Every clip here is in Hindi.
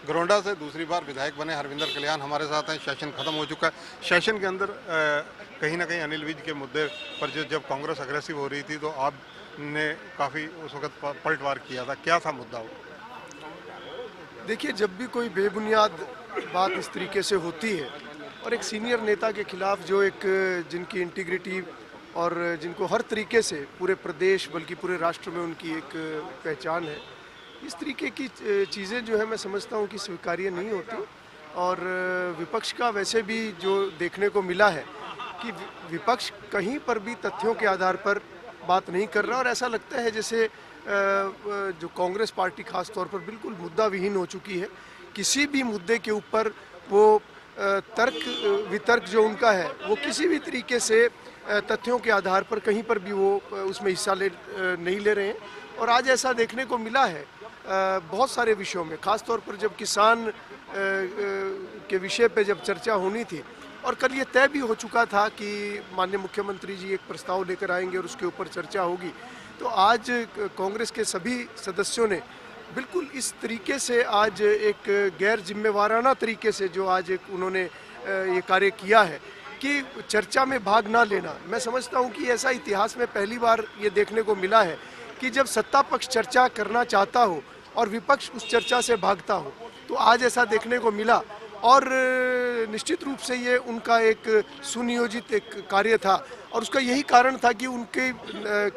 घरोंडा से दूसरी बार विधायक बने हरविंदर कल्याण हमारे साथ हैं। सेशन खत्म हो चुका है। सेशन के अंदर कहीं ना कहीं अनिल विज के मुद्दे पर जब कांग्रेस अग्रेसिव हो रही थी तो आपने काफ़ी उस वक्त पलटवार किया था, क्या था मुद्दा वो? देखिए, जब भी कोई बेबुनियाद बात इस तरीके से होती है और एक सीनियर नेता के खिलाफ जो एक जिनकी इंटीग्रिटी और जिनको हर तरीके से पूरे प्रदेश बल्कि पूरे राष्ट्र में उनकी एक पहचान है, इस तरीके की चीज़ें जो है मैं समझता हूँ कि स्वीकार्य नहीं होती। और विपक्ष का वैसे भी जो देखने को मिला है कि विपक्ष कहीं पर भी तथ्यों के आधार पर बात नहीं कर रहा और ऐसा लगता है जैसे जो कांग्रेस पार्टी खास तौर पर बिल्कुल मुद्दा विहीन हो चुकी है। किसी भी मुद्दे के ऊपर वो तर्क वितर्क जो उनका है वो किसी भी तरीके से तथ्यों के आधार पर कहीं पर भी वो उसमें हिस्सा नहीं ले रहे हैं। और आज ऐसा देखने को मिला है बहुत सारे विषयों में, खास तौर पर जब किसान के विषय पे जब चर्चा होनी थी और कल ये तय भी हो चुका था कि माननीय मुख्यमंत्री जी एक प्रस्ताव लेकर आएंगे और उसके ऊपर चर्चा होगी, तो आज कांग्रेस के सभी सदस्यों ने बिल्कुल इस तरीके से आज एक गैर जिम्मेवाराना तरीके से जो आज एक उन्होंने ये कार्य किया है कि चर्चा में भाग ना लेना। मैं समझता हूँ कि ऐसा इतिहास में पहली बार ये देखने को मिला है कि जब सत्ता पक्ष चर्चा करना चाहता हो और विपक्ष उस चर्चा से भागता हो, तो आज ऐसा देखने को मिला। और निश्चित रूप से ये उनका एक सुनियोजित एक कार्य था और उसका यही कारण था कि उनके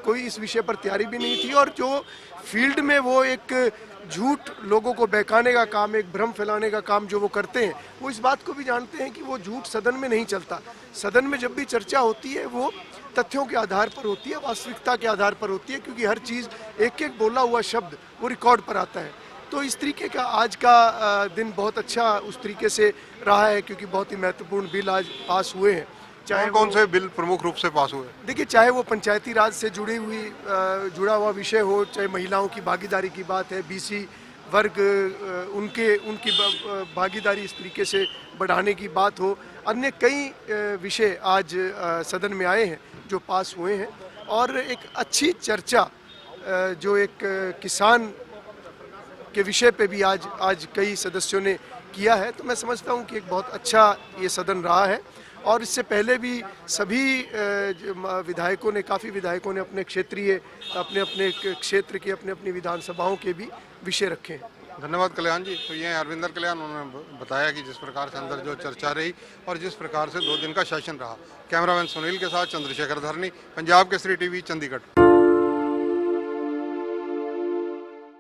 कोई इस विषय पर तैयारी भी नहीं थी और जो फील्ड में वो एक झूठ लोगों को बहकाने का काम, एक भ्रम फैलाने का काम जो वो करते हैं, वो इस बात को भी जानते हैं कि वो झूठ सदन में नहीं चलता। सदन में जब भी चर्चा होती है वो तथ्यों के आधार पर होती है, वास्तविकता के आधार पर होती है, क्योंकि हर चीज़ एक एक बोला हुआ शब्द वो रिकॉर्ड पर आता है। तो इस तरीके का आज का दिन बहुत अच्छा उस तरीके से रहा है क्योंकि बहुत ही महत्वपूर्ण बिल आज पास हुए हैं। चाहे कौन से बिल प्रमुख रूप से पास हुए? देखिए, चाहे वो पंचायती राज से जुड़ा हुआ विषय हो, चाहे महिलाओं की भागीदारी की बात है, बीसी वर्ग उनकी भागीदारी इस तरीके से बढ़ाने की बात हो, अन्य कई विषय आज सदन में आए हैं जो पास हुए हैं। और एक अच्छी चर्चा जो एक किसान के विषय पे भी आज कई सदस्यों ने किया है, तो मैं समझता हूँ कि एक बहुत अच्छा ये सदन रहा है। और इससे पहले भी सभी विधायकों ने, काफ़ी विधायकों ने अपने अपने क्षेत्र की अपनी अपनी विधानसभाओं के भी विषय रखे हैं। धन्यवाद कल्याण जी। तो ये हरविंदर कल्याण, उन्होंने बताया कि जिस प्रकार से अंदर जो चर्चा रही और जिस प्रकार से 2 दिन का सेशन रहा। कैमरामैन सुनील के साथ चंद्रशेखर धरनी, पंजाब केसरी टीवी, चंडीगढ़।